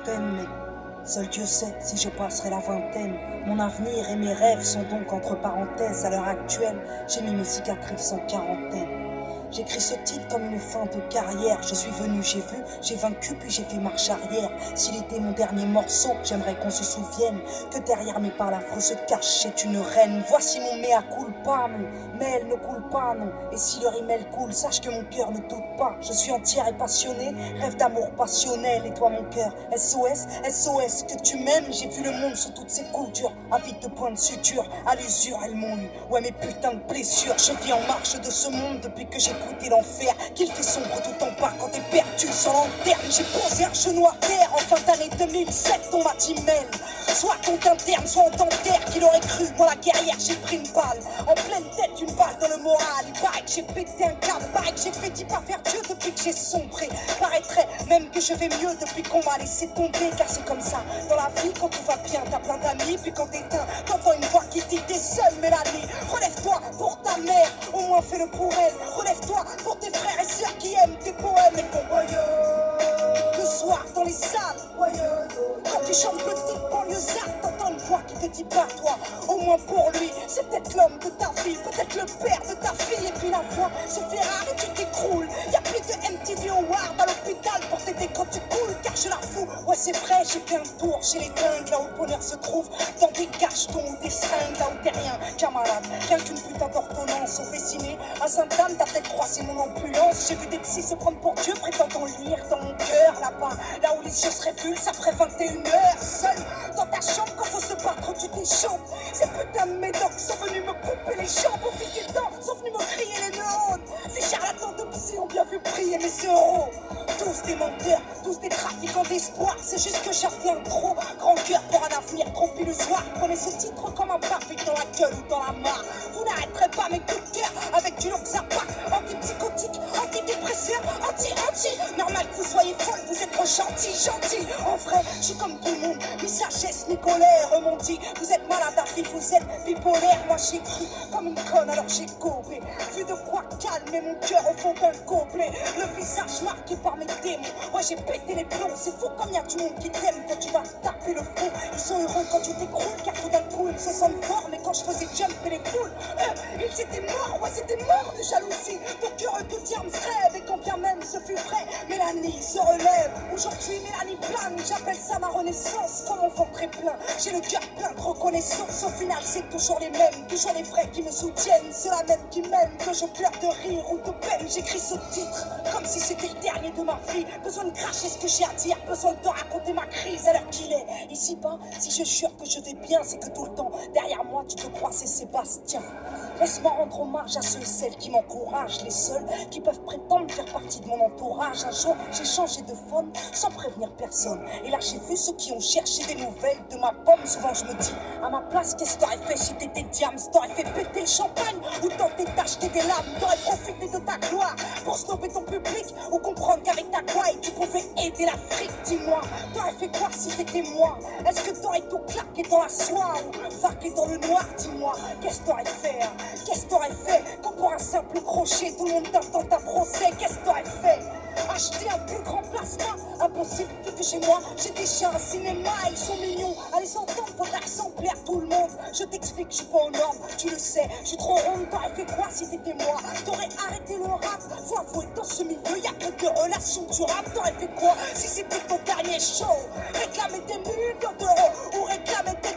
trentaine, mais seul Dieu sait si je passerai la vingtaine. Mon avenir et mes rêves sont donc entre parenthèses. À l'heure actuelle, j'ai mis mes cicatrices en quarantaine. J'écris ce titre comme une fin de carrière. Je suis venu, j'ai vu, j'ai vaincu, puis j'ai fait marche arrière. S'il était mon dernier morceau, j'aimerais qu'on se souvienne que derrière mes palafres se cachait une reine. Voici mon mea culpa, non, mais elle ne coule pas, non. Et si le rimel coule, sache que mon cœur ne doute pas. Je suis entière et passionnée, rêve d'amour passionnel. Et toi mon cœur, SOS, SOS, que tu m'aimes. J'ai vu le monde sous toutes ses coutures, avide de points de suture. À l'usure, elles m'ont eu, ouais mes putains de blessures. Je vis en marche de ce monde depuis que j'ai goûté l'enfer. Qu'il fait sombre tout en bas quand t'es perdu sans lanterne. J'ai posé un genou à terre en fin d'année 2007. On m'a dit mêle, soit ton interne, soit on t'enterre. Qu'il aurait cru, moi la guerrière, j'ai pris une balle en pleine tête, une balle dans le moral. Il paraît que j'ai pété un câble, paraît que j'ai fait dit pas faire Dieu depuis que j'ai sombré. Paraîtrait même que je vais mieux depuis qu'on m'a laissé tomber. Car c'est comme ça dans la vie, quand tout va bien t'as plein d'amis. Puis quand t'éteins, t'entends une voix qui dit t'es seule Mélanie. Relève-toi pour ta mère, au moins fais-le pour elle. Relève-toi pour tes frères et sœurs qui aiment tes poèmes et ton voyeur. Le soir dans les salles, quand tu chantes petite banlieusarde, t'entends une voix qui te dit pas toi. Au moins pour lui, c'est peut-être l'homme de ta vie, peut-être le père de ta fille. Et puis la voix se fait rare et tu t'écroules. Y'a plus de MTV Award à l'hôpital pour t'aider quand tu coules. Car je la fous, ouais c'est vrai, j'ai fait un tour chez les dingues, là où le bonheur se trouve. Dans des cachetons ou des seringues, là où t'es rien, camarade. Rien qu'une putain d'ordonnance au Fesciné. À Sainte-Anne, t'as peut-être croisé mon ambulance. J'ai vu des psys se prendre pour Dieu, prétendant lire dans mon cœur. Là-bas, là où les yeux se répulsent après 21h. Seul dans ta chambre, quand faut se battre, tu t'échampes. Ces putains de médocs sont venus me couper les jambes. Au fil du temps, sont venus me crier les neurones. Ces charlatans de psy ont bien vu prier mes euros. Tous des menteurs, tous des trafiquants d'espoir. C'est juste que j'affirme trop. Grand cœur pour un avenir trop illusoire. Prenez ce titre comme un parfait dans la gueule ou dans la mare. Vous n'arrêterez pas mes coups de cœur avec du Loxapac. Antipsychotique, antidépresseur, anti-anti. Normal que vous soyez folle, vous êtes trop gentil. En vrai, je suis comme tout le monde. Mi sagesse, mi colère, m'ont dit. Vous êtes malade à vie, vous êtes bipolaire. Moi j'ai cru comme une conne, alors j'ai gobé. Vu de quoi calmer mon cœur au fond d'un gobelet. Le visage marqué par mes démons. Ouais, j'ai pété les plombs. C'est fou comme y a du monde qui t'aime quand tu vas taper le fond. Ils sont heureux quand tu t'écroules, car tout d'un coup ils se sentent forts. Mais quand je faisais jumper les foules, ils étaient morts. Ouais, c'était mort de jalousie. Donc heureux tout dire me rêve. Et quand bien même ce fut vrai, Mélanie se relève. Aujourd'hui, Mélanie plane. J'appelle ça ma renaissance. Comme enfant très plein, j'ai le cœur plein de reconnaissance. Au final, c'est toujours les mêmes, toujours les vrais qui me soutiennent. Ceux-là même qui m'aiment, que je pleure de rire ou de peine. J'écris ce titre comme si c'était le dernier de ma vie. Besoin de cracher ce que j'ai à dire, besoin de te raconter ma crise à l'heure qu'il est. Ici-bas, si je jure que je vais bien, c'est que tout le temps, derrière moi, tu te crois, c'est Sébastien. Laisse-moi rendre hommage à ceux et celles qui m'encouragent, les seuls qui peuvent prétendre faire partie de mon entourage. Un jour, j'ai changé de phone sans prévenir personne. Et là, j'ai vu ceux qui ont cherché des nouvelles de ma pomme. Souvent, je me dis, à ma place, qu'est-ce que t'aurais fait si t'étais diams? T'aurais fait péter le champagne ou tenter d'acheter des lames? T'aurais profité de ta gloire pour stopper ton public ou comprendre qu'avec ta gouaille, tu pouvais aider l'Afrique? Dis-moi, t'aurais fait quoi si t'étais moi? Est-ce que t'aurais tout claqué dans la soie ou vaqué dans le noir? Dis-moi, qu'est-ce que t'aurais fait? Qu'est-ce que t'aurais fait quand pour un simple crochet tout le monde t'attend ta procès? Qu'est-ce que t'aurais fait? Acheter un plus grand plasma? Impossible, vu que chez moi j'ai déjà un cinéma. Ils sont mignons, à les entendre faudra ressembler à tout le monde. Je t'explique, je suis pas aux normes, tu le sais. Je suis trop ronde, t'aurais fait quoi si t'étais moi? T'aurais arrêté le rap? Faut avouer, dans ce milieu y'a que de relations durables. T'aurais fait quoi si c'était ton dernier show? Réclamer des millions d'euros ou réclamer des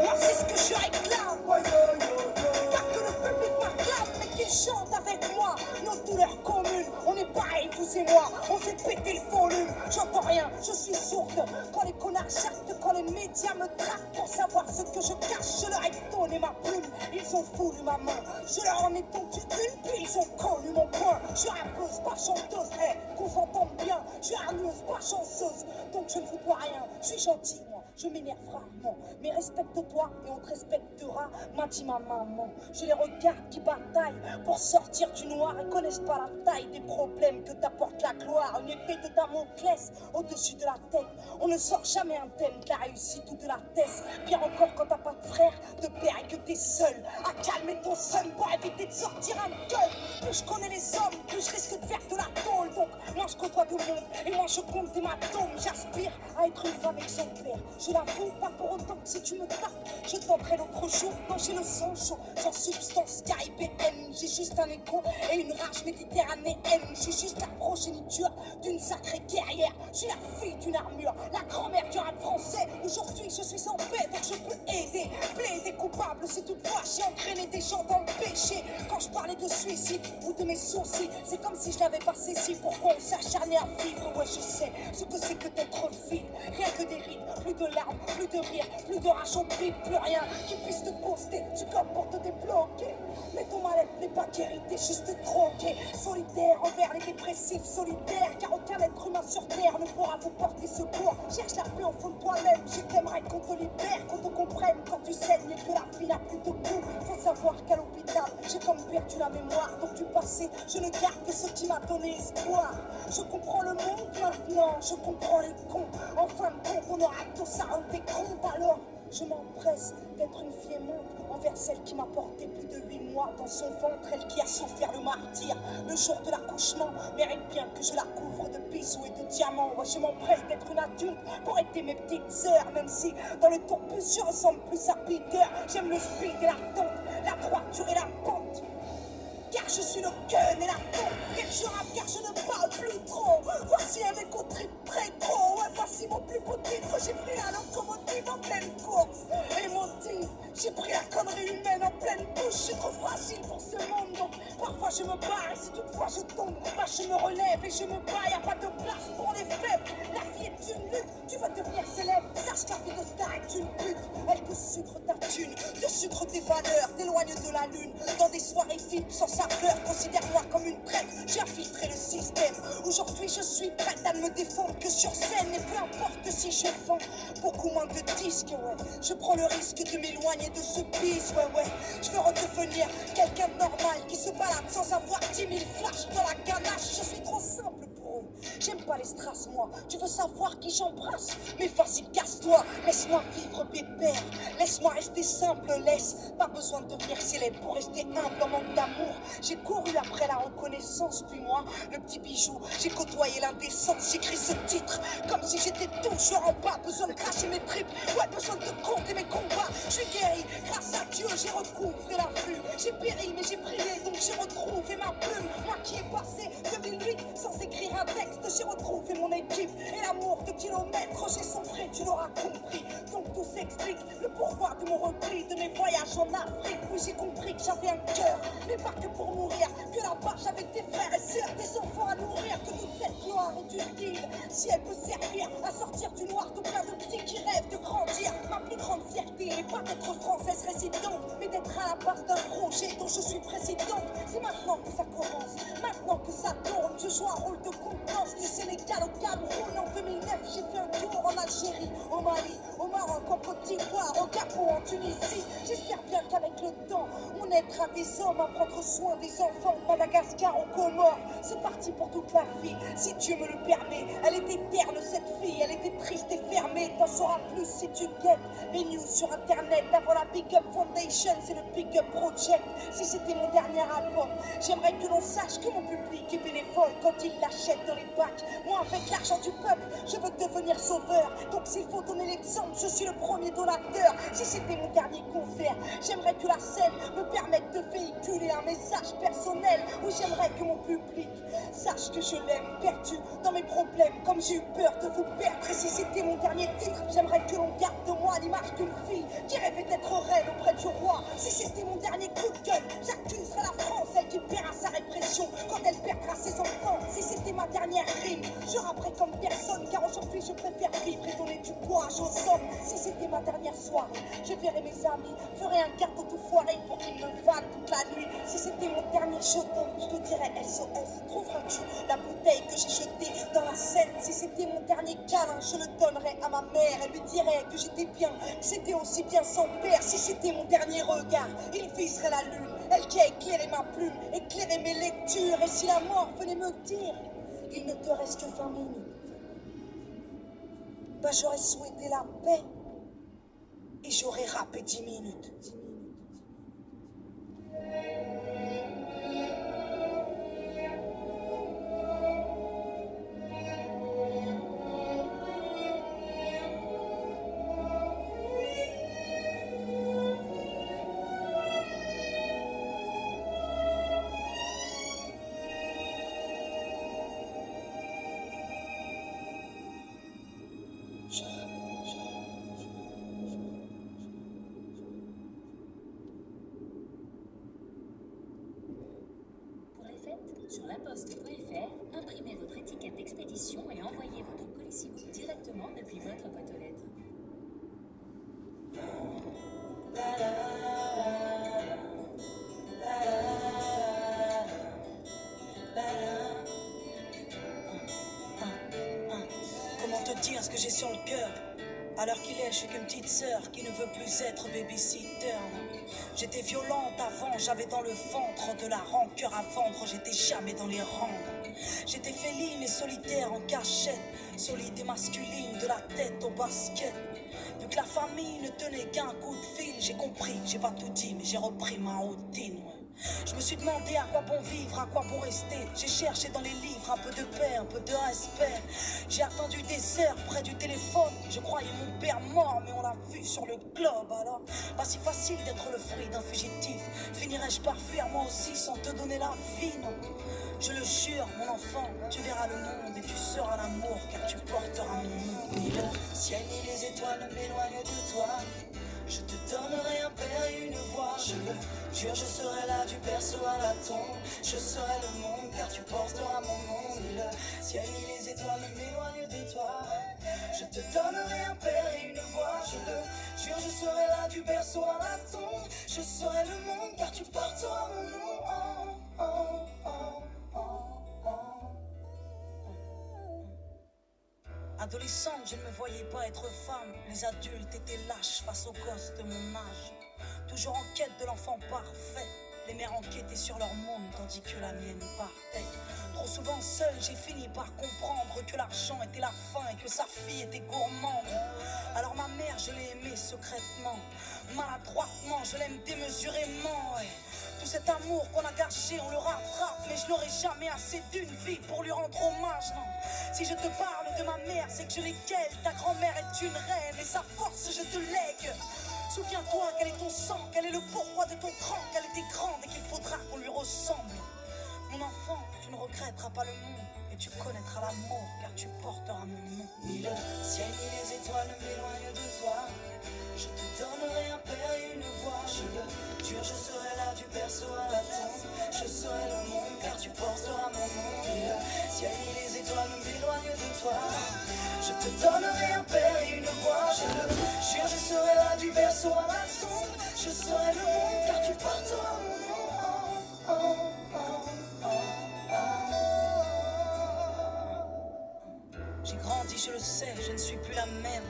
moi c'est ce que je réclame. Pas que le public m'acclame, mais qu'il chante avec moi nos douleurs communes. On est pareil, vous et moi, on fait péter le volume. J'entends rien, je suis sourde. Quand les connards jactent, quand les médias me traquent pour savoir ce que je cache, je leur ai donné ma plume. Ils ont voulu ma main, je leur en ai tendu une, puis ils ont connu mon point. Je suis rappeuse, pas chanteuse, qu'on s'entende bien. Je suis hargneuse, pas chanceuse, donc je ne vous dois rien. Je suis gentil, moi. je m'énerve rarement. Mais respecte-toi et on te respectera, m'a dit ma maman. Je les regarde qui bataillent pour sortir du noir et connaissent pas la taille des problèmes que t'apporte la gloire. Une épée de Damoclès au-dessus de la tête. On ne sort jamais un thème de la réussite ou de la thèse. Pire encore quand t'as pas de frère, de père et que t'es seul à calmer ton son pour éviter de sortir un gueule. Plus je connais les hommes, plus je risque de faire de la tôle. Donc moi je côtoie du monde et moi je compte des matomes. J'aspire à être une femme exemplaire. Je l'avoue, pas pour autant que si tu me tapes, je tenterai l'autre jour quand j'ai le sang chaud. Sans substance caribéenne, j'ai juste un écho et une rage méditerranéenne. J'ai juste la progéniture d'une sacrée guerrière. Je suis la fille d'une armure, la grand-mère du rap français. Aujourd'hui je suis en paix donc je peux aider. Plaider coupable si toutefois j'ai entraîné des gens dans le péché. Quand je parlais de suicide ou de mes sourcils, c'est comme si je l'avais pas saisi. Pourquoi on s'acharnait à vivre? Ouais je sais ce que c'est que d'être vide. Rien que des rides, plus de larmes, plus de rire, plus de rage au bide, plus rien qui puisse te poster du corps pour te débloquer. Mais ton mal-être n'est pas guéri, t'es juste drogué. Solitaire envers les dépressifs, solitaire, car aucun être humain sur terre ne pourra vous porter secours. Cherche la paix au fond de toi-même, je t'aimerais qu'on te libère, qu'on te comprenne quand tu saignes et que la vie n'a plus de goût. Faut savoir qu'à l'hôpital, j'ai comme perdu la mémoire. Donc du passé, je ne garde que ce qui m'a donné espoir. Je comprends le monde maintenant, je comprends les cons. En fin de compte, on aura tous à rendre des comptes. Alors, je m'empresse d'être une fille aimante envers celle qui m'a porté plus de 8 mois dans son ventre, elle qui a souffert le martyr. Le jour de l'accouchement mérite bien que je la couvre de bisous et de diamants. Ouais, je m'empresse d'être une adulte pour aider mes petites sœurs, même si dans le tourbus je ressemble plus à Peter. J'aime le speed et la tente, la droiture et la pente. Car je suis le gun et la tombe. Et je rappe car je ne parle plus trop. Voici un écho trip très gros. Ouais, voici mon plus beau titre. J'ai pris la locomotive en pleine course. Émotive, j'ai pris la connerie humaine en pleine bouche. Je suis trop fragile pour ce monde. Donc parfois je me barre. Et si toutefois je tombe, bah je me relève et je me bats. Y'a pas de place pour les faibles. La vie est une lutte. Tu veux devenir célèbre. Sache que la vie de star est une pute. Elle te sucre ta thune, te sucre tes valeurs, t'éloigne de la lune. Dans des soirées fines sans saveur, considère-moi comme une traite. J'ai infiltré le système. Aujourd'hui je suis prête à ne me défendre que sur scène. Et peu importe si je vends beaucoup moins de disques, ouais. Je prends le risque de m'éloigner de ce bise, ouais. Je veux redevenir quelqu'un de normal qui se balade sans avoir 10 000 flashs dans la ganache. Je suis trop simple pour eux. J'aime pas les strass, moi. Tu veux savoir qui j'embrasse? Mais vas-y, casse-toi. Laisse-moi vivre pépère. Laisse-moi rester simple, laisse. Pas besoin de devenir célèbre pour rester humble en manque d'amour. J'ai couru après la reconnaissance, puis moi, le petit bijou. J'ai côtoyé l'indécence, j'écris ce titre comme si j'étais tout. Je rends pas besoin de cracher mes tripes. Ouais, besoin de compter mes combats. Je suis guéri, grâce à Dieu, j'ai recouvré la vue. J'ai péri, mais j'ai prié, donc j'ai retrouvé ma plume. Moi qui ai passé 2008 sans écrire un texte, j'ai retrouvé mon équipe. Et l'amour de kilomètres, j'ai sombré, tu l'auras compris. Donc tout s'explique, le pourquoi de mon repli, de mes voyages en Afrique. Oui, j'ai compris que j'avais un cœur, mais pas que pour mourir. Que là-bas j'avais des frères et sœurs, des enfants à nourrir. Que toute cette gloire est utile, si elle peut servir à sortir du noir de plein de petits qui rêvent de grandir. Ma plus grande fierté n'est pas d'être française résidente, mais d'être à la base d'un projet dont je suis présidente. C'est maintenant que ça commence, maintenant que ça tourne. Je joue un rôle de contenance du Sénégal au Cameroun. En 2009 j'ai fait un tour en Algérie, au Mali, au Maroc, en Côte d'Ivoire, au Gabon, en Tunisie. J'espère bien qu'avec le temps on aidera des hommes à prendre soin des enfants de Madagascar aux Comores. C'est parti pour toute la vie, si Dieu me le permet. Elle était terne cette fille, elle était triste et fermée. T'en sauras plus si tu guettes les news sur internet. Avant la Big Up Foundation, c'est le Big Up Project. Si c'était mon dernier album, j'aimerais que l'on sache que mon public est bénévole quand il l'achète dans les bacs. Moi avec l'argent du peuple, je veux devenir sauveur. Donc s'il faut donner l'exemple, je suis le premier donateur. Si c'était mon dernier concert, j'aimerais que la scène me permette de véhiculer un message personnel. Oui, j'aimerais que mon public sache que je l'aime, perdu dans mes problèmes, comme j'ai eu peur de vous perdre. Et si c'était mon dernier titre, j'aimerais que l'on garde de moi l'image d'une fille qui rêvait d'être reine auprès du roi. Si c'était mon dernier coup de gueule, j'accuserais la France, elle qui paiera sa répression quand elle perdra ses enfants. Si c'était ma dernière rime, je rapperais comme personne, car aujourd'hui je préfère vivre et donner du courage aux hommes. Si c'était ma dernière soirée, je verrais mes amis, ferais un gâteau tout foiré pour qu'ils me vanent toute la nuit. Si c'était mon dernier je t'aime, je te dirais SOS. Trouveras-tu la bouteille que j'ai jetée dans la Seine? Si c'était mon dernier câlin, je le donnerais à ma mère. Elle lui dirait que j'étais bien, que c'était aussi bien son père. Si c'était mon dernier regard, il viserait la lune. Elle qui a éclairé ma plume, éclairé mes lectures. Et si la mort venait me dire, il ne te reste que 20 minutes, bah j'aurais souhaité la paix et j'aurais rappé 10 minutes. Sur laposte.fr, imprimez votre étiquette d'expédition et envoyez votre colissimo directement depuis votre boîte aux lettres. Comment te dire ce que j'ai sur le cœur? À l'heure qu'il est, je suis qu'une petite sœur qui ne veut plus être babysitter. J'étais violente avant, j'avais dans le ventre de la rancœur à vendre, j'étais jamais dans les rangs. J'étais féline et solitaire en cachette, solide et masculine de la tête au basket. Vu que la famille ne tenait qu'un coup de fil, j'ai compris, j'ai pas tout dit, mais j'ai repris ma routine. Je me suis demandé à quoi bon vivre, à quoi bon rester. J'ai cherché dans les livres un peu de paix, un peu de respect. J'ai attendu des heures près du téléphone. Je croyais mon père mort, mais on l'a vu sur le globe. Alors, pas si facile d'être le fruit d'un fugitif. Finirais-je par fuir moi aussi sans te donner la vie, non? Je le jure, mon enfant, tu verras le monde et tu seras l'amour, car tu porteras mon nom. Ni le ciel ni les étoiles ne m'éloignent de toi. Je te donnerai un père et une voix. Je le jure, je serai là du berceau à la tombe. Je serai le monde car tu porteras mon nom. Ni le ciel ni les étoiles ne m'éloignent de toi. Je te donnerai un père et une voix. Je le jure, je serai là du berceau à la tombe. Je serai le monde car tu porteras mon nom. Oh, oh, oh, oh, oh. Adolescente, je ne me voyais pas être femme. Les adultes étaient lâches face aux gosses de mon âge. Toujours en quête de l'enfant parfait. Les mères enquêtaient sur leur monde tandis que la mienne partait. Trop souvent seule, j'ai fini par comprendre que l'argent était la faim et que sa fille était gourmande. Alors ma mère, je l'ai aimée secrètement. Maladroitement, je l'aime démesurément. Ouais. Tout cet amour qu'on a gâché, on le rattrape. Mais je n'aurai jamais assez d'une vie pour lui rendre hommage, non. Si je te parle de ma mère, c'est que je l'ai qu'elle. Ta grand-mère est une reine et sa force je te lègue. Souviens-toi quel est ton sang, quel est le pourquoi de ton cran, qu'elle était grande et qu'il faudra qu'on lui ressemble. Mon enfant, tu ne regretteras pas le monde et tu connaîtras l'amour car tu porteras mon nom. Ni le ciel ni les étoiles ne m'éloignent de toi. Je te donnerai un père et une voix. Je le jure, je serai là du berceau à la tombe. Je serai le monde car tu porteras mon nom. Ni le ciel ni les étoiles ne m'éloignent de toi. Je te donnerai un père et une voix. Je le jure, je serai là du berceau à la tombe. Je serai le monde car tu porteras mon nom. Oh, oh, oh, oh, oh. J'ai grandi, je le sais, je ne suis plus la même.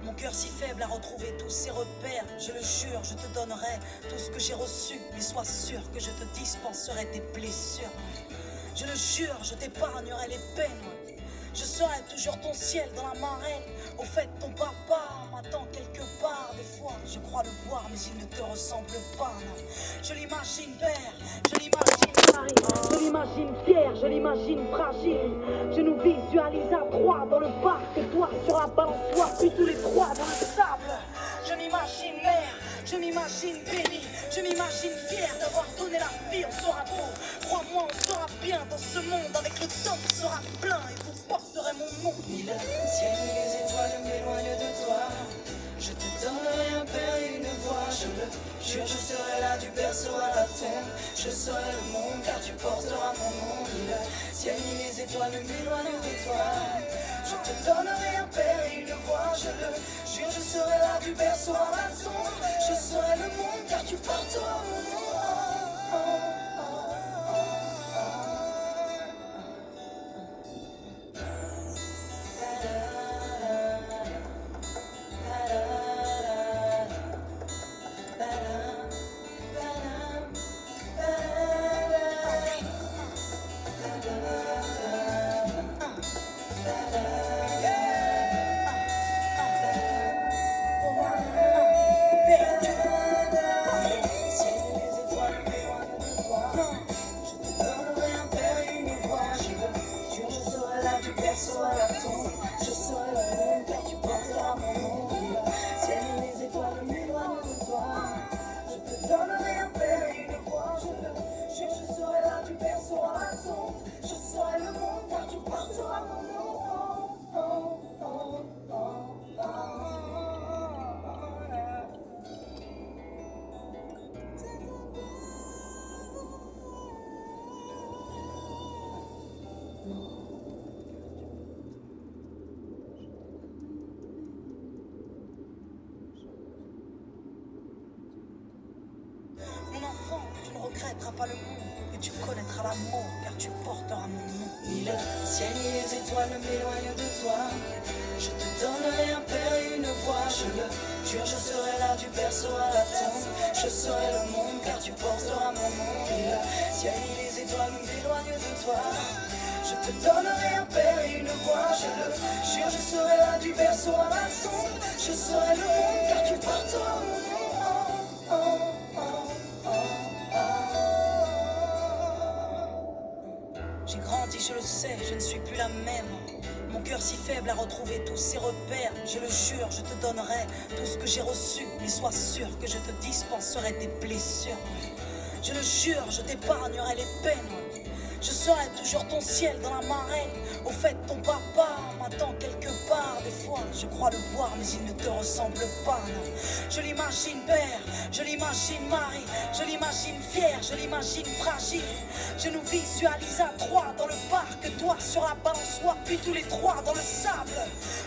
Mon cœur si faible a retrouvé tous ses repères. Je le jure, je te donnerai tout ce que j'ai reçu. Mais sois sûr que je te dispenserai tes blessures. Je le jure, je t'épargnerai les peines. Je serai toujours ton ciel dans la marée. Au fait, ton papa m'attend quelque part. Des fois, je crois le voir, mais il ne te ressemble pas. Non. Je l'imagine père, je l'imagine mari, je l'imagine fier, je l'imagine fragile. Je nous visualise à trois dans le parc, et toi sur la balançoire, puis tous les trois dans le sable. Je m'imagine mère, je m'imagine béni, je m'imagine fier d'avoir donné la vie. On sera beau, crois-moi, on sera bien dans ce monde. Avec le temps, on sera plein et vous porterez mon nom. Ni le ciel ni les étoiles ne m'éloignent de toi. Je te donnerai un père et une voix. Je le jure, je serai là du berceau à la tombe. Je serai le monde car tu porteras mon nom. Ni le ciel ni les étoiles ne m'éloignent de toi. Je te donnerai un père berceau à la tombe. Je serai le monde car tu porteras mon nom. Mon enfant, tu ne regretteras pas le monde, et tu connaîtras l'amour, car tu porteras mon nom. Ni le ciel ni les étoiles ne m'éloignent de toi. Je te donnerai un père et une voix, je le jure, je serai là du berceau à la tombe. Je serai le monde, car tu porteras mon nom. Ni le ciel ni les étoiles ne m'éloignent de toi. Je te donnerai un père et une voix, je le jure, je serai là du berceau à la tombe. Je serai le monde, car tu porteras mon nom. J'ai grandi, je le sais, je ne suis plus la même. Mon cœur si faible a retrouvé tous ses repères. Je le jure, je te donnerai tout ce que j'ai reçu, mais sois sûr que je te dispenserai des blessures. Je le jure, je t'épargnerai les peines. Je serai toujours ton ciel dans la marée. Au fait, ton papa m'attend quelque part. Des fois, je crois le voir, mais il ne te ressemble pas, non. Je l'imagine père, je l'imagine mari, je l'imagine fier, je l'imagine fragile. Je nous visualise à trois dans le parc, toi sur la balançoire, puis tous les trois dans le sable.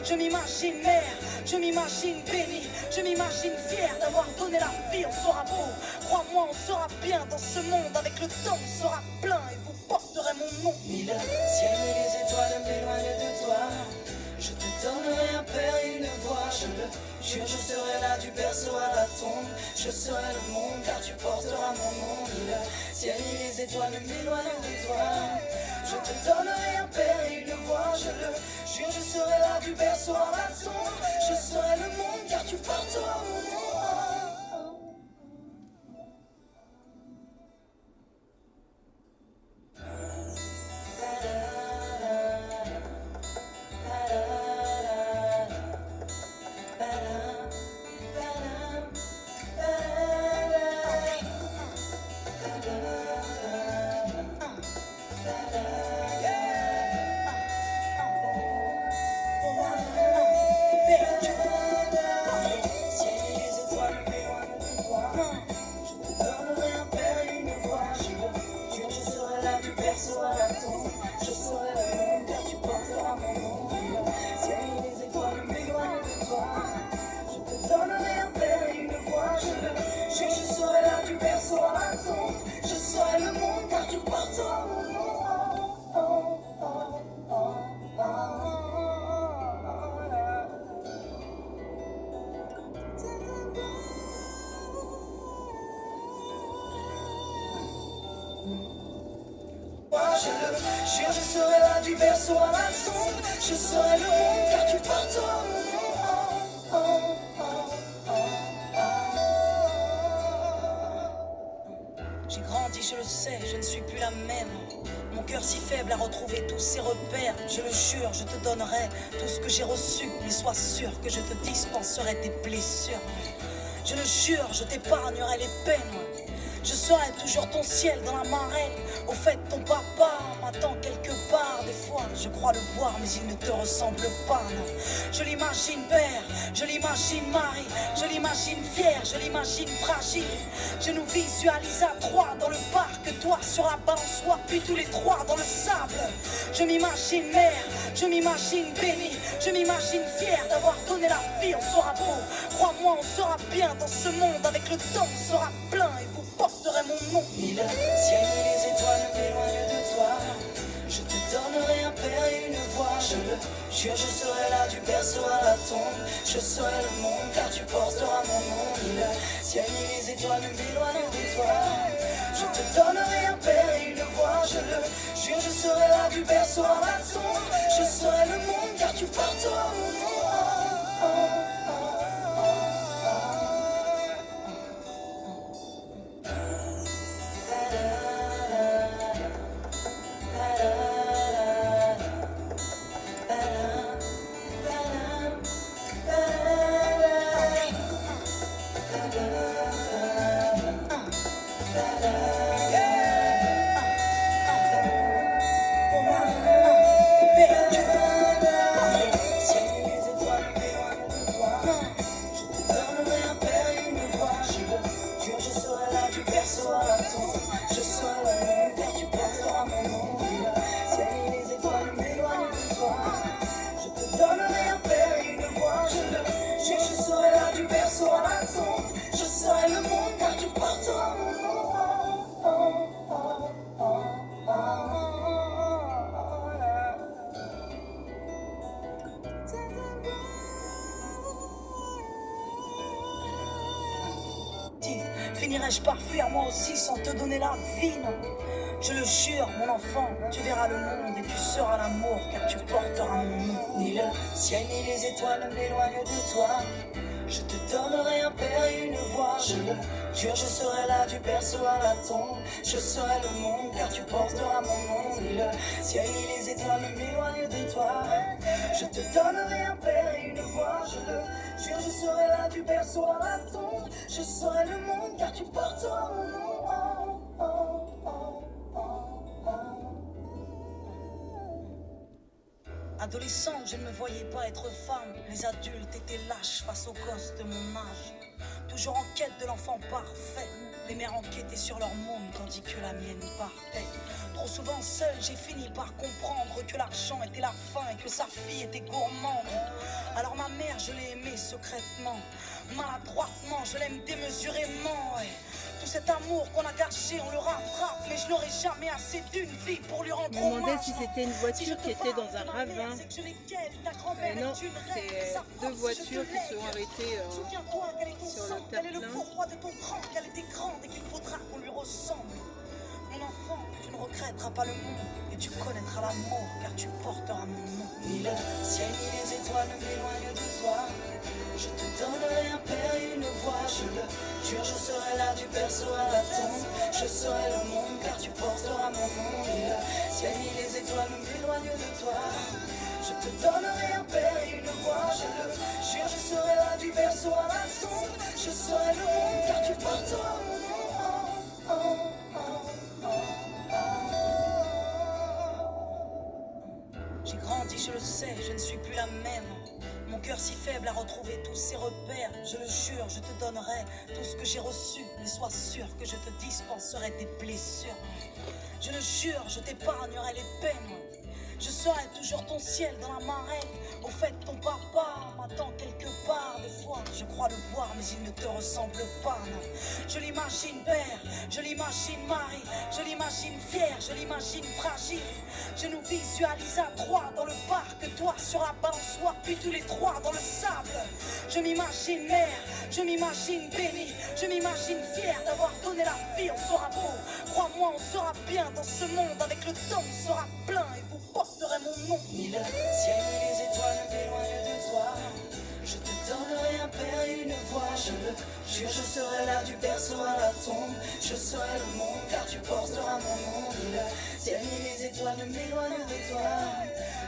Je m'imagine mère, je m'imagine béni, je m'imagine fier d'avoir donné la vie. On sera beau, crois-moi, on sera bien dans ce monde. Avec le temps, on sera plein et vous porterez mon nom. Ni le ciel ni les étoiles ne m'éloignent de toi. Je te donnerai un père et une voix, je le jure, je serai là du berceau à la tombe. Je serai le monde car tu porteras mon nom. Ni le ciel ni les étoiles ne m'éloignent de toi. Je te donnerai un père et une voix, je le jure, je serai là du berceau à la tombe. Je serai le monde car tu porteras mon nom. Je le jure, je serai là du berceau à la tombe. Je serai le monde car tu porteras mon nom. J'ai grandi, je le sais, je ne suis plus la même. Mon cœur si faible a retrouvé tous ses repères. Je le jure, je te donnerai tout ce que j'ai reçu, mais sois sûr que je te dispenserai des blessures. Je le jure, je t'épargnerai les peines. Je serai toujours ton ciel dans la marée. Au fait, ton papa m'attend quelque part. Des fois, je crois le voir, mais il ne te ressemble pas, non. Je l'imagine père, je l'imagine mari, je l'imagine fier, je l'imagine fragile. Je nous visualise à trois dans le parc, toi sur la balançoire, puis tous les trois dans le sable. Je m'imagine mère, je m'imagine béni, Je m'imagine fier d'avoir donné la vie, on sera beau. Crois-moi, on sera bien dans ce monde. Avec le temps, on sera plein et vous porterez mon nom. Ni le ciel ni les étoiles ne m'éloignent de toi. Je te donnerai un père et une voix. Je le jure, je serai là du berceau à la tombe. Je serai le monde car tu porteras mon nom. Ni le ciel ni les étoiles ne m'éloignent de toi. Je te donnerai un père et une voix. Je le jure, je serai là du berceau à la tombe. Je serai le monde car tu porteras mon nom. Finirai-je par fuir moi aussi sans te donner la vie, non? Je le jure, mon enfant, tu verras le monde et tu seras l'amour car tu porteras mon nom. Ni le ciel ni les étoiles ne m'éloignent de toi. Je te donnerai un père et une voix. Je le jure, je serai là du berceau à la tombe. Je serai le monde car tu porteras mon nom. Ni le ciel ni les étoiles ne m'éloignent de toi. Je te donnerai un père et une voix. Je le jure, je serai là du berceau à la tombe. Je serai le monde car tu porteras mon nom. Adolescente, je ne me voyais pas être femme. Les adultes étaient lâches face aux gosses de mon âge. Toujours en quête de l'enfant parfait. Les mères enquêtaient sur leur monde tandis que la mienne partait. Trop souvent seule, j'ai fini par comprendre que l'argent était la faim et que sa fille était gourmande. Alors ma mère, je l'ai aimée secrètement. Maladroitement, je l'aime démesurément. Ouais. Tout cet amour qu'on a gâché, on le rattrape. Mais je n'aurai jamais assez d'une vie pour lui rendre hommage. Je me demandais si c'était une voiture qui était dans un ravin. Non, c'est deux voitures qui sont arrêtées sur le terre-plein. De ton cran, qu'elle était grande et qu'il faudra qu'on lui ressemble. Mon enfant, tu ne regretteras pas le monde et tu connaîtras l'amour car tu porteras mon nom. Ni le ciel ni les étoiles ne m'éloignent de toi. Je te donnerai un père et une voix. Je le jure, je serai là du berceau à la tombe. Je serai le monde car tu porteras mon nom. Ni le ciel ni les étoiles ne m'éloignent de toi. Je te donnerai un père et une voix. Je le jure, je serai là du berceau à la tombe. Je serai le monde car tu porteras mon nom. J'ai grandi, je le sais, je ne suis plus la même. Mon cœur si faible a retrouvé tous ses repères. Je le jure, je te donnerai tout ce que j'ai reçu. Mais sois sûr que je te dispenserai des blessures. Je le jure, je t'épargnerai les peines. Je serai toujours ton ciel dans la marée. Au fait, ton papa m'attend quelque part. Des fois, je crois le voir, mais il ne te ressemble pas, non. Je l'imagine père, je l'imagine mari. Je l'imagine fier, je l'imagine fragile. Je nous visualise à trois dans le parc. Toi sur la balançoire, puis tous les trois dans le sable. Je m'imagine mère, je m'imagine béni. Je m'imagine fier d'avoir donné la vie. On sera beau, crois-moi, on sera bien dans ce monde. Avec le temps, on sera plein et vous porterez mon nom. Ni le ciel ni les étoiles ne m'éloignent de toi. Je te donnerai un père et une voix. Je le jure, je serai là du berceau à la tombe. Je serai le monde car tu porteras mon nom. Ni le ciel ni les étoiles ne m'éloignent de toi.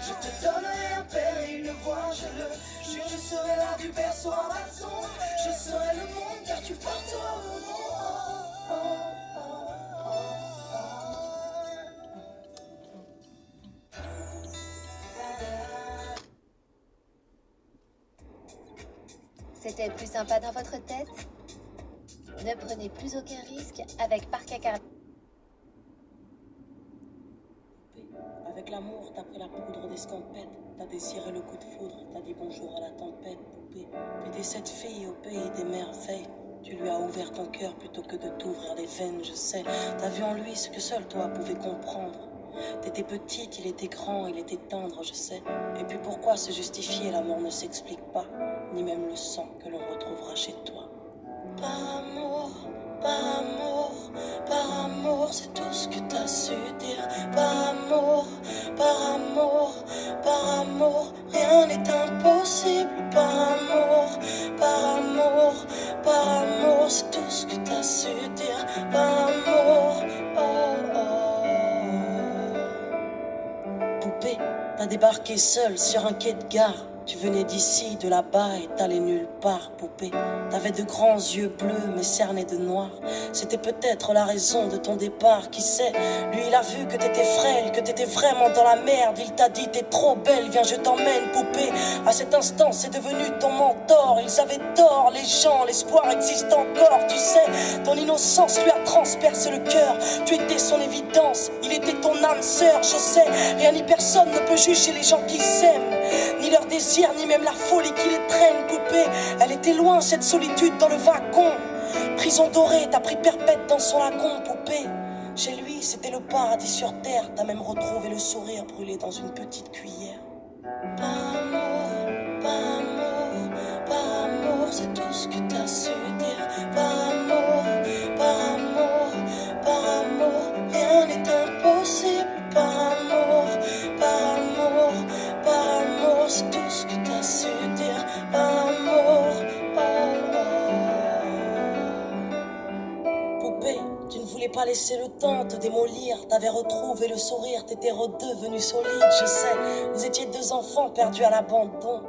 Je te donnerai un père et une voix. Je le jure, je serai là du berceau à la tombe. Je serai le monde car tu porteras mon nom. C'était plus sympa dans votre tête? Ne prenez plus aucun risque avec Parc-à-Carnet. Avec l'amour, t'as pris la poudre d'escampette. T'as désiré le coup de foudre. dit bonjour à la tempête, poupée. Puis t'es cette fille au pays des merveilles. Tu lui as ouvert ton cœur plutôt que de t'ouvrir les veines, je sais. T'as vu en lui ce que seul toi pouvais comprendre. T'étais petite, il était grand, il était tendre, je sais. Et puis pourquoi se justifier, l'amour ne s'explique pas, ni même le sang que l'on retrouvera chez toi. Par amour, par amour, par amour, c'est tout ce que t'as su dire. Par amour, par amour, par amour, rien n'est impossible. Par amour, par amour, par amour, c'est tout ce que t'as su dire. Par amour, oh oh. Poupée, t'as débarqué seule sur un quai de gare. Tu venais d'ici, de là-bas et t'allais nulle part, poupée. T'avais de grands yeux bleus mais cernés de noir. C'était peut-être la raison de ton départ, qui sait. Lui il a vu que t'étais frêle, que t'étais vraiment dans la merde. Il t'a dit t'es trop belle, viens je t'emmène, poupée. À cet instant c'est devenu ton mentor. Ils avaient tort, les gens, l'espoir existe encore, tu sais. Ton innocence lui a transpercé le cœur. Tu étais son évidence, il était ton âme sœur, je sais. Rien ni personne ne peut juger les gens qui s'aiment, ni leur désir, ni même la folie qui les traîne, poupée. Elle était loin, cette solitude dans le wagon. Prison dorée, t'as pris perpète dans son lagon, poupée. Chez lui, c'était le paradis sur terre. T'as même retrouvé le sourire brûlé dans une petite cuillère. Par amour, par amour, par amour, c'est tout ce que t'as su dire. Par amour, par amour, par amour, rien n'est impossible. Par amour, par amour, par amour, c'est tout ce que t'as su dire. Par amour, oh oh. Poupée, tu ne voulais pas laisser le temps te démolir. T'avais retrouvé le sourire, t'étais redevenu solide, je sais. Vous étiez deux enfants perdus à l'abandon.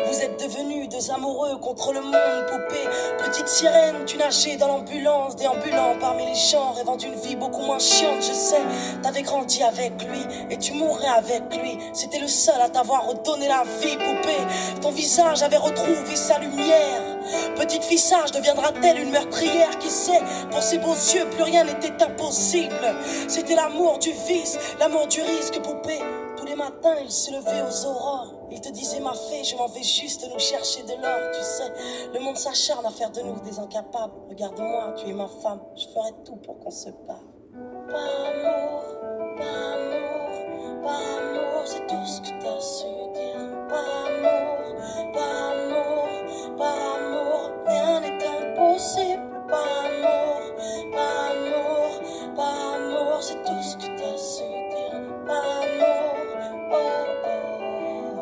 Vous êtes devenus deux amoureux contre le monde, poupée. Petite sirène, tu nageais dans l'ambulance, déambulant parmi les gens, rêvant d'une vie beaucoup moins chiante, je sais. T'avais grandi avec lui et tu mourrais avec lui. C'était le seul à t'avoir redonné la vie, poupée. Ton visage avait retrouvé sa lumière. Petite fille sage deviendra-t-elle une meurtrière? Qui sait, pour ses beaux yeux plus rien n'était impossible. C'était l'amour du vice, l'amour du risque, poupée. Tous les matins il se levait aux aurores. Il te disait ma fée, je m'en vais juste nous chercher de l'or. Tu sais, le monde s'acharne à faire de nous des incapables. Regarde-moi, tu es ma femme, je ferai tout pour qu'on se parle. Par amour, par amour, par amour, c'est tout ce que t'as su dire. Par amour, par amour, par amour, rien n'est impossible. Par amour, par amour, par amour, c'est tout ce que t'as su dire. Par amour, oh oh.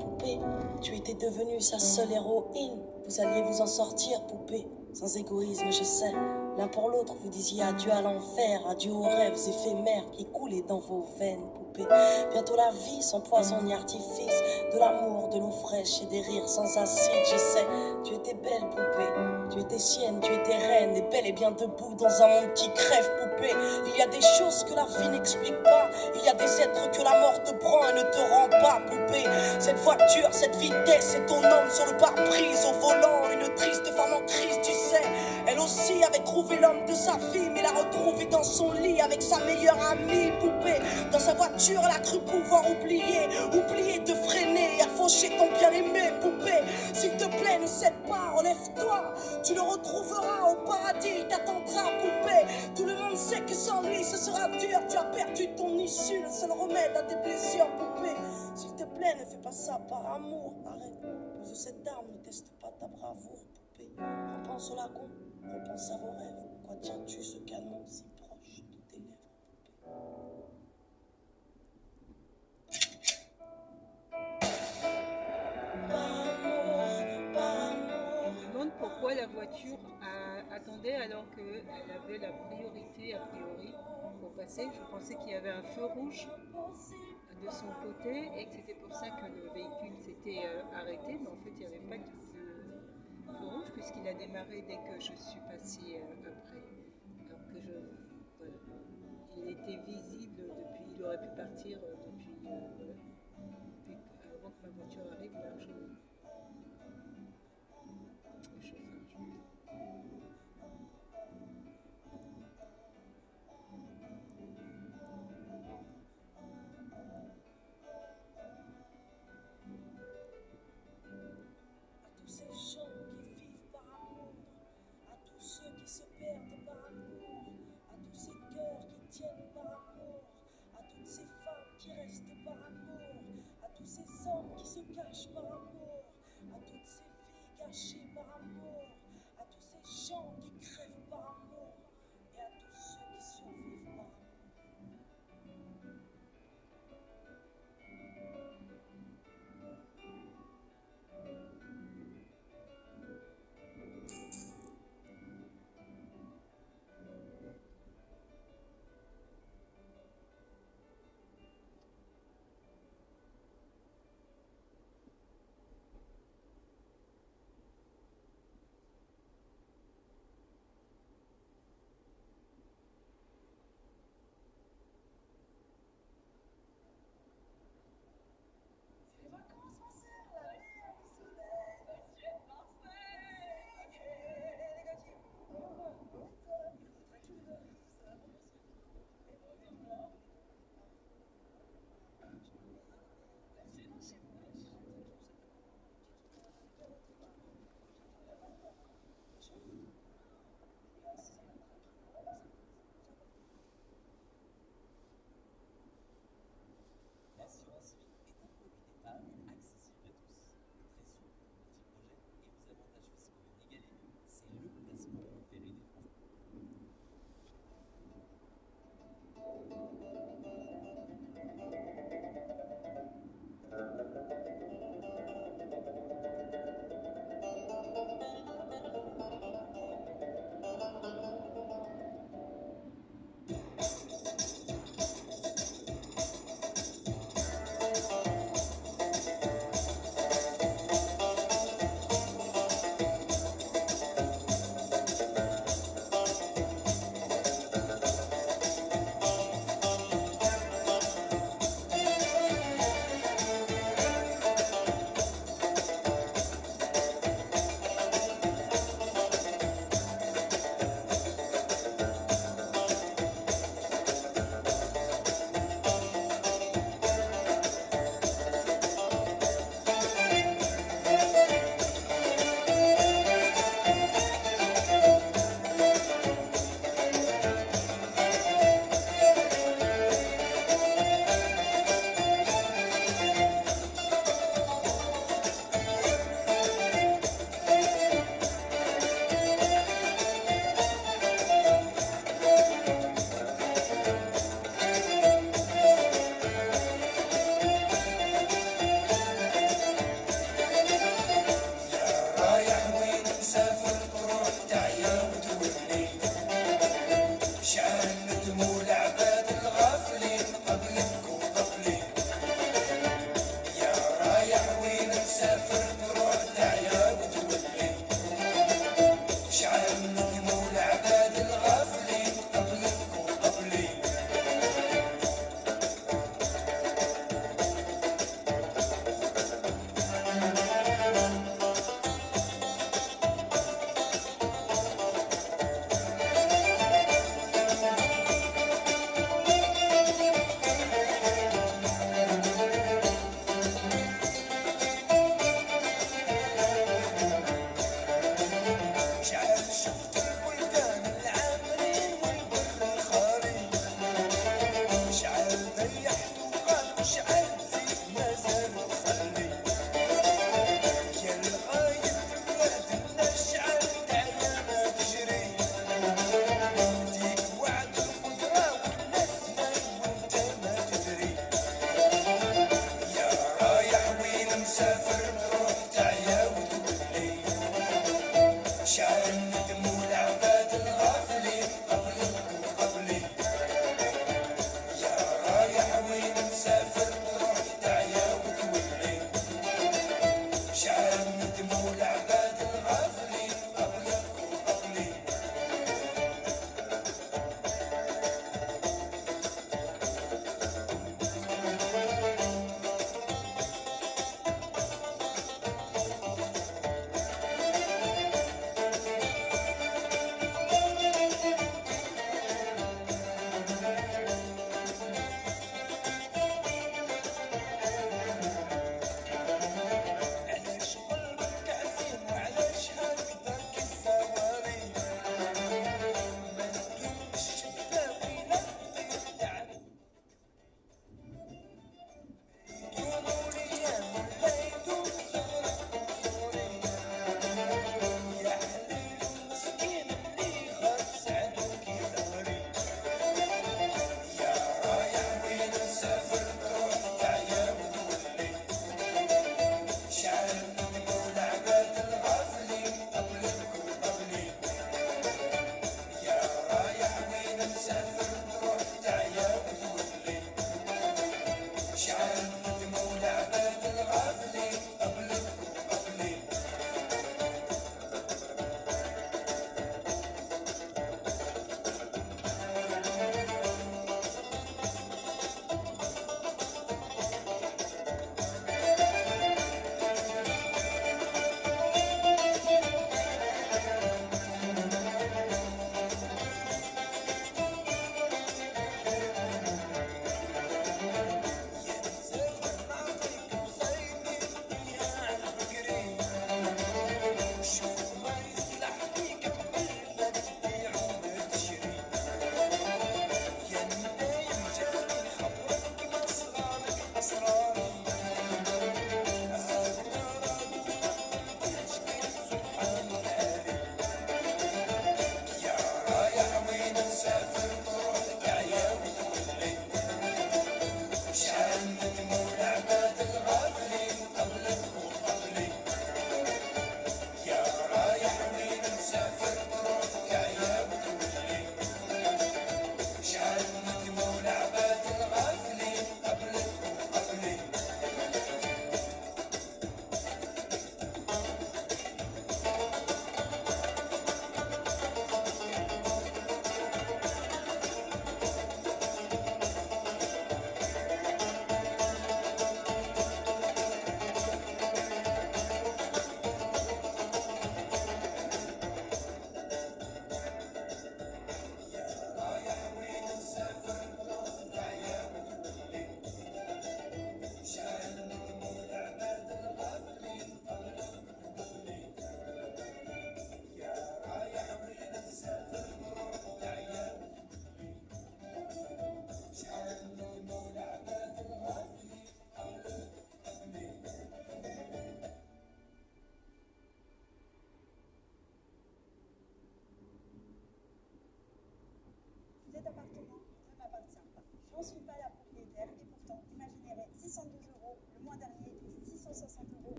Poupée, tu étais devenue sa seule héroïne. Vous alliez vous en sortir, poupée, sans égoïsme, je sais. L'un pour l'autre, vous disiez adieu à l'enfer, adieu aux rêves éphémères qui coulaient dans vos veines, poupée. Bientôt la vie sans poison ni artifice, de l'amour, de l'eau fraîche et des rires sans acide, je sais. Tu étais belle, poupée, tu étais sienne, tu étais reine, et belle et bien debout dans un monde qui crève, poupée. Il y a des choses que la vie n'explique pas, il y a des êtres que la mort te prend et ne te rend pas, poupée. Cette voiture, cette vitesse, c'est ton homme sur le pare-brise au volant, une triste femme en crise, tu sais. Elle aussi avait trouvé l'homme de sa vie, mais l'a retrouvé dans son lit avec sa meilleure amie, poupée. Dans sa voiture, elle a cru pouvoir oublier de freiner, à faucher ton bien-aimé, poupée. S'il te plaît, ne cède pas, relève-toi, tu le retrouveras au paradis, il t'attendra, poupée. Tout le monde sait que sans lui, ce sera dur, tu as perdu ton issue, le seul remède à tes blessures, poupée. S'il te plaît, ne fais pas ça par amour, arrête. Pose cette arme, ne teste pas ta bravoure, poupée. Repense au lagon, repense à vos rêves. Pourquoi tiens-tu ce canon si proche de tes lèvres, poupée? On me demande pourquoi la voiture attendait alors qu'elle avait la priorité a priori pour passer. Je pensais qu'il y avait un feu rouge de son côté et que c'était pour ça que le véhicule s'était arrêté, mais en fait il n'y avait pas de feu rouge puisqu'il a démarré dès que je suis passée après. Alors que voilà, il était visible depuis, il aurait pu partir depuis avant que ma voiture arrive largement. Le chauffage. hommes qui se cachent par amour, à toutes ces filles gâchées par amour, à tous ces gens qui crèvent par amour, et à tous ceux qui survivent par amour. L'assurance vie est un produit d'épargne accessible à tous. Très souple, multi-projet et aux avantages fiscaux inégalés, c'est le placement préféré des Français.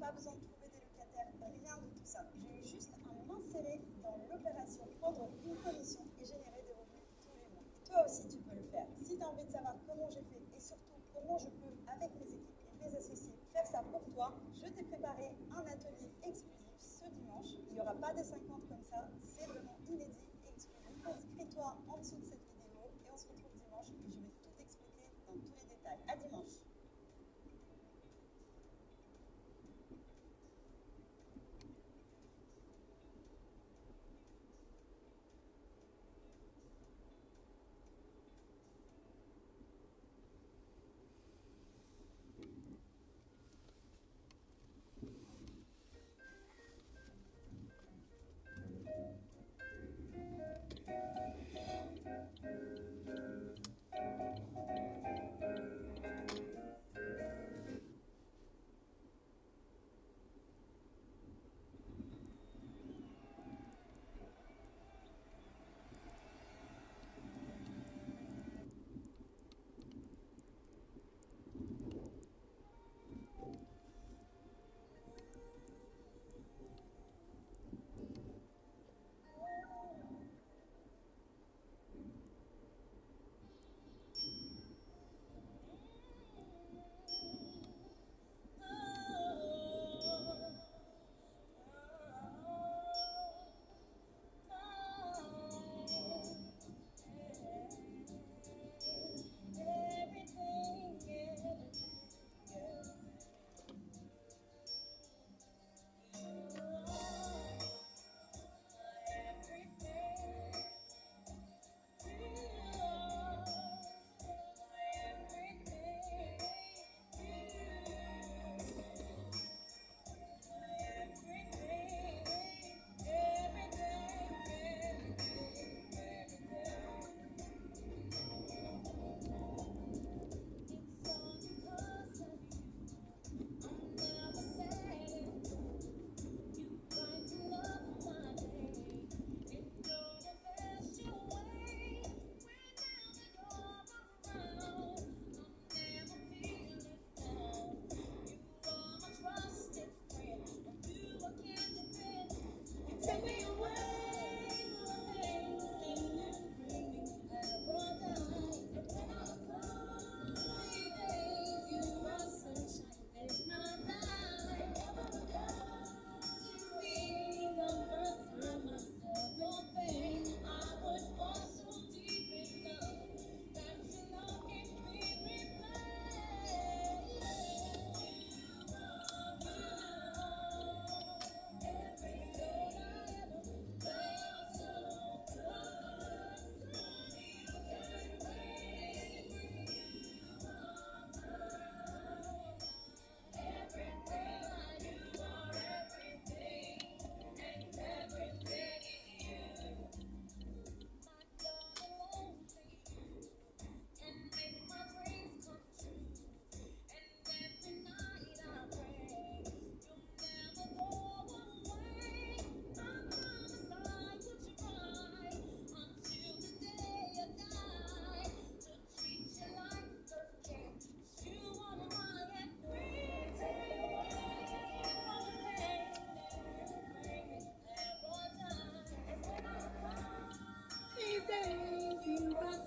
pas besoin de trouver des locataires, rien de tout ça. J'ai eu juste à m'insérer dans l'opération, prendre une commission et générer des revenus tous les mois. Et toi aussi, tu peux le faire. Si tu as envie de savoir comment j'ai fait et surtout comment je peux, avec mes équipes et mes associés, faire ça pour toi, je t'ai préparé un atelier exclusif ce dimanche. Il n'y aura pas des 50 comme ça, c'est vraiment inédit et exclusif. Inscris-toi en dessous de cette vidéo et on se retrouve dimanche et je vais tout expliquer dans tous les détails. À dimanche.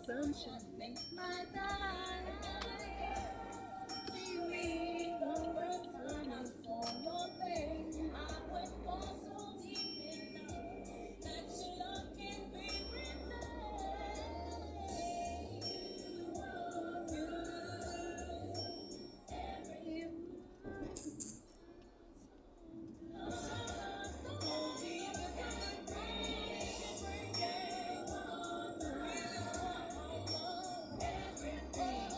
Sunshine makes my life. See me when the sun is on your face. I would fall so deep in love that your love can be replaced. You are good. Every everything.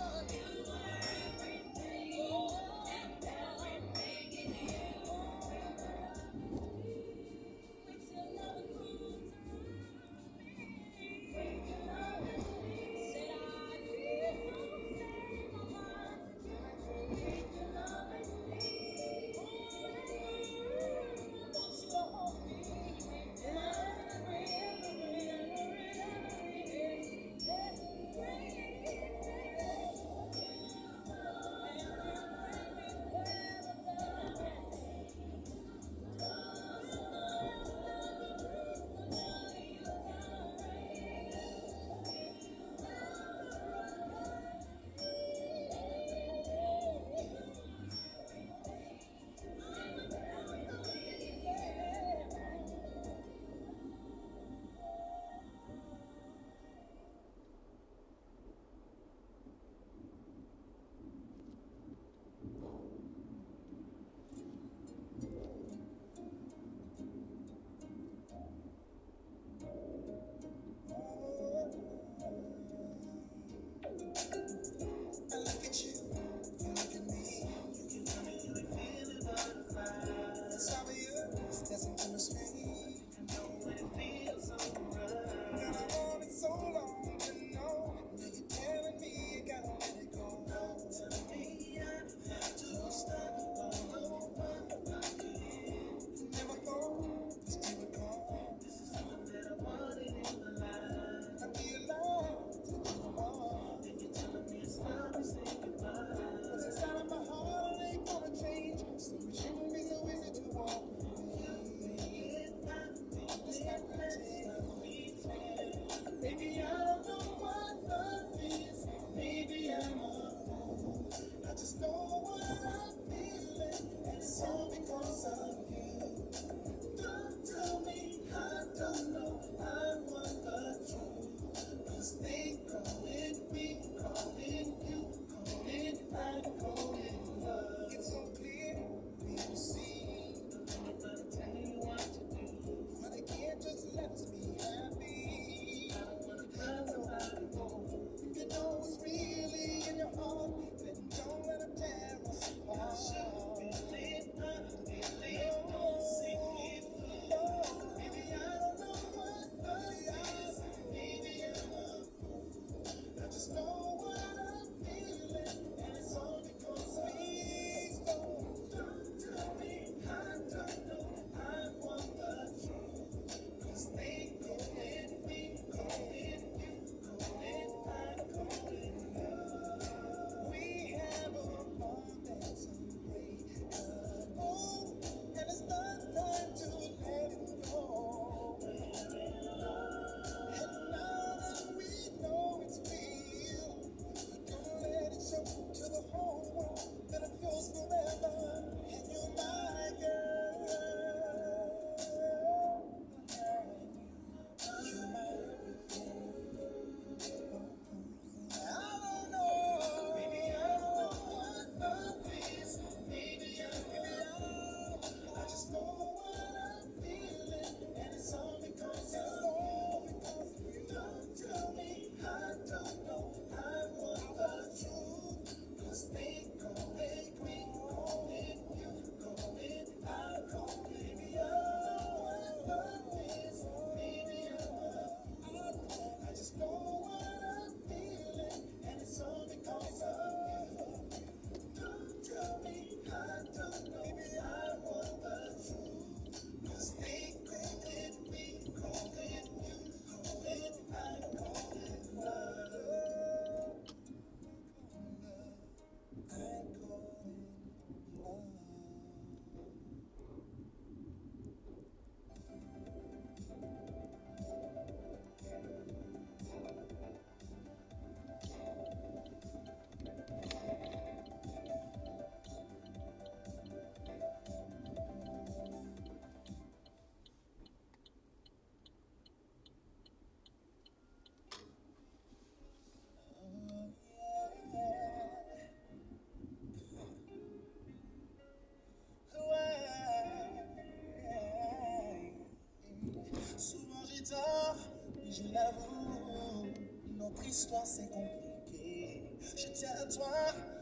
Notre histoire c'est compliqué. Je tiens à toi,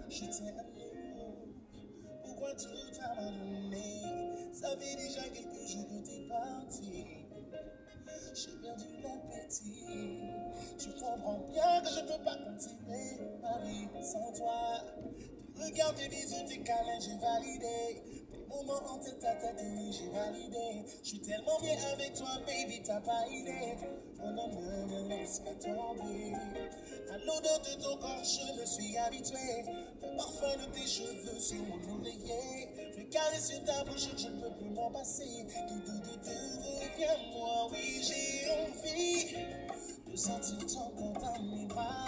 je tiens à nous. Pourquoi tout abandonné? Ça fait déjà quelques jours que t'es parti. J'ai perdu l'appétit. Tu comprends bien que je peux pas continuer ma vie sans toi. Regarde tes bisous, tes câlins, j'ai validé. Tes moments en tête à tête, oui, j'ai validé. Je suis tellement bien avec toi, baby, t'as pas idée. Oh non, ne me laisse pas tomber. À l'odeur de ton corps, je me suis habitué. Le parfum de tes cheveux sur mon oreiller. Le carré sur ta bouche, je ne peux plus m'en passer. Reviens-moi, oui, j'ai envie de sentir ton corps dans mes bras.